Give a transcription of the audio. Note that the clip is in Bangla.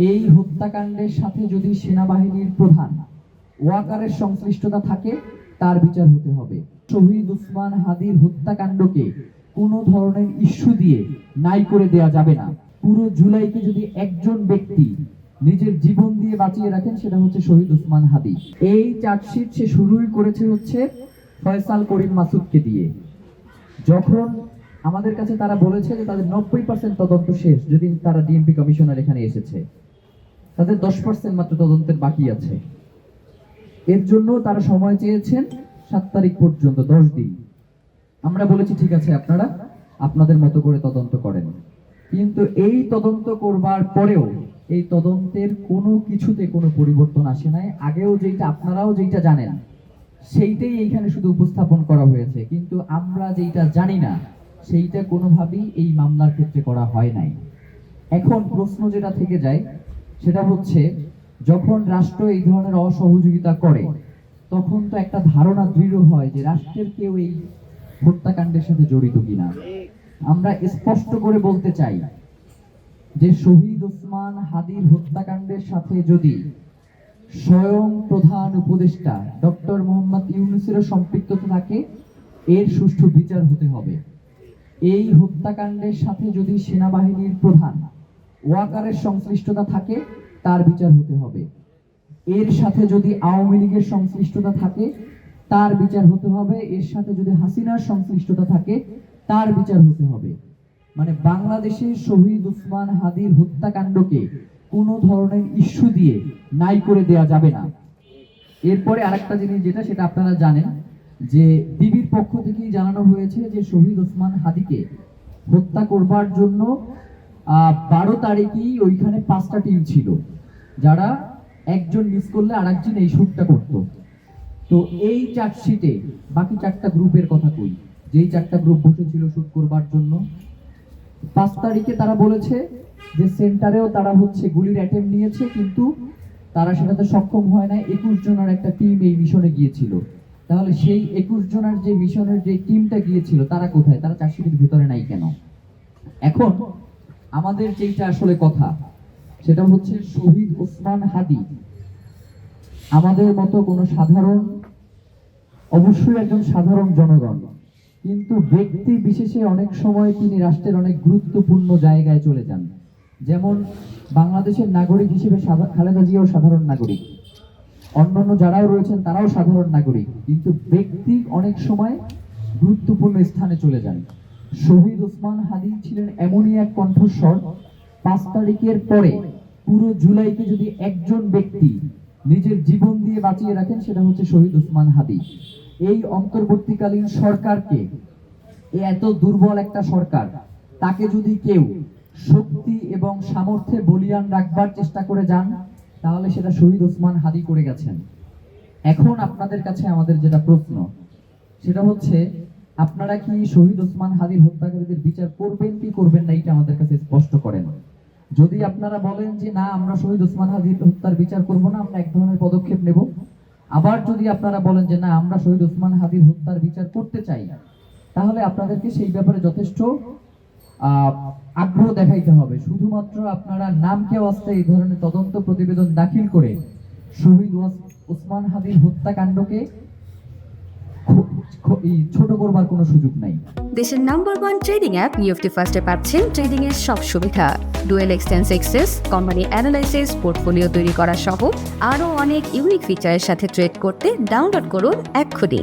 এই হত্যাকাণ্ডের সাথে যদি সেনাবাহিনীর প্রধান ওয়াকারের সংশ্লিষ্টতা থাকে তার বিচার হতে হবে। শহীদ ওসমান হাদির হত্যাকাণ্ডকে কোনো ধরনের ইস্যু দিয়ে নাই করে দেয়া যাবে না। পুরো জুলাইকে যদি একজন ব্যক্তি নিজের জীবন দিয়ে বাঁচিয়ে রাখেন সেটা হচ্ছে শহীদ ওসমান হাদি। এই চার্জশিট সে শুরুই করেছে হচ্ছে ফয়সাল করিম মাসুদকে দিয়ে। যখন আমাদের কাছে তারা বলেছে যে তাদের 90% তদন্ত শেষ, যদি তারা ডিএমপি কমিশনার এখানে এসেছে, তাদের 10% মাত্র তদন্তের বাকি আছে। এর জন্য তারা সময় চেয়েছেন 7 তারিখ পর্যন্ত, 10 দিন। আমরা বলেছি ঠিক আছে, আপনারা আপনাদের মতো করে তদন্ত করেন। কিন্তু এই তদন্ত করবার পরেও এই তদন্তের কোনো কিছুতে কোনো পরিবর্তন আসে নাই। আগেও যেটা আপনারাও যেটা জানেন সেইটাই এইখানে শুধু উপস্থাপন করা হয়েছে, কিন্তু আমরা যেটা জানি না সেইটা কোনোভাবেই এই মামলার ক্ষেত্রে করা হয় নাই। এখন প্রশ্ন যেটা থেকে যায় সেটা হচ্ছে, যখন রাষ্ট্র এই ধরনের অসহযোগিতা করে তখন তো একটা ধারণা দৃঢ় হয় যে রাষ্ট্রের কেউ এই হত্যাকাণ্ডের সাথে জড়িত কিনা। আমরা স্পষ্ট করে বলতে চাই যে শহীদ ওসমান হাদির হত্যাকাণ্ডের সাথে যদি স্বয়ং প্রধান উপদেষ্টা ডক্টর মোহাম্মদ ইউনূসেরও সম্পৃক্ততা থাকে, এর সুষ্ঠু বিচার হতে হবে। এই হত্যাকাণ্ডের সাথে যদি সেনাবাহিনীর প্রধান ওয়াকারের সংশ্লিষ্টতা থাকে তার বিচার হতে হবে। এর সাথে যদি আওয়ামী লীগের সংশ্লিষ্টতা থাকে তার বিচার হতে হবে। এর সাথে যদি হাসিনার সংশ্লিষ্টতা থাকে তার বিচার হতে হবে। মানে বাংলাদেশের শহীদ ওসমান হাদির হত্যাকাণ্ডকে কোনো ধরনের ইস্যু দিয়ে নাই করে দেয়া যাবে না। এরপরে আরেকটা জিনিস যেটা, সেটা আপনারা জানেন যে বিবির পক্ষ থেকেই জানানো হয়েছে যে শহীদ ওসমান হাদিকে হত্যা করবার জন্য 12 তারিখেই ওইখানে 5টা টিম ছিল, যারা একজন মিস করলে আরেকজন এই শুটটা করত। তো এই চার্জশিটে বাকি 4টা গ্রুপের কথা কই, যেই 4টা গ্রুপ বসেছিল শুট করবার জন্য। 5 তারিখে তারা বলেছে যে সেন্টারেও তারা হচ্ছে গুলির অ্যাটেম্প নিয়েছে, কিন্তু তারা সেটাতে সক্ষম হয় না। 21 জনের একটা টিম এই মিশনে গিয়েছিল। তাহলে সেই 21 জনের যে মিশনের যে টিমটা গিয়েছিল তারা কোথায়? তারা চার্জশিটের ভিতরে নাই কেন? এখন আমাদের যেটা আসলে কথা সেটা হচ্ছে, শহীদ ওসমান হাদি আমাদের মতো কোনো সাধারণ, অবশ্যই একজন সাধারণ জনগণ, কিন্তু ব্যক্তি বিশেষে অনেক সময় তিনি রাষ্ট্রের অনেক গুরুত্বপূর্ণ জায়গায় চলে যান। যেমন বাংলাদেশের নাগরিক হিসেবে খালেদা জিয়াও সাধারণ নাগরিক, অন্যান্য যারাও রয়েছেন তারাও সাধারণ নাগরিক, কিন্তু ব্যক্তি অনেক সময় গুরুত্বপূর্ণ স্থানে চলে যান। শহীদ ওসমান হাদি ছিলেন এমনই এক কণ্ঠস্বর, 5 তারিখের পরে পুরো জুলাইকে যদি একজন ব্যক্তি নিজের জীবন দিয়ে বাঁচিয়ে রাখেন সেটা হচ্ছে শহীদ ওসমান হাদি। এই অন্তর্বর্তীকালীন সরকারকে, এত দুর্বল একটা সরকার, তাকে যদি কেউ শক্তি এবং সামর্থ্যে বলিয়ান রাখবার চেষ্টা করে যান তাহলে সেটা শহীদ ওসমান হাদি করে গেছেন। এখন আপনাদের কাছে আমাদের যেটা প্রশ্ন সেটা হচ্ছে, আপনারা কি শহীদ ওসমান হাদির হত্যাকারীদের বিচার করবেন কি করবেন না, এটা আমাদের কাছে স্পষ্ট করেন। যদি আপনারা বলেন যে না, আমরা শহীদ ওসমান হাদির হত্যার বিচার করব না, আমরা এক ধরনের পদক্ষেপ নেব। আবার যদি আপনারা বলেন যে না, আমরা শহীদ ওসমান হাদির হত্যার বিচার করতে চাই, তাহলে আপনাদেরকে সেই ব্যাপারে যথেষ্ট আগ্রহ দেখাইতে হবে। শুধুমাত্র আপনারা নামকে অবস্থায় এই ধরনের তদন্ত প্রতিবেদন দাখিল করে শহীদ ওসমান হাদির হত্যাকাণ্ডকে ছোট করবার কোনো সুযোগ নাই। দেশের নাম্বার 1 ট্রেডিং অ্যাপ নিফটি ফার্স্টে পাচ্ছেন ট্রেডিং এর সব সুবিধা, dual exchange access, company analysis, portfolio তৈরি করা সহ আরও অনেক ইউনিক ফিচারের সাথে ট্রেড করতে ডাউনলোড করুন এক্ষুনি।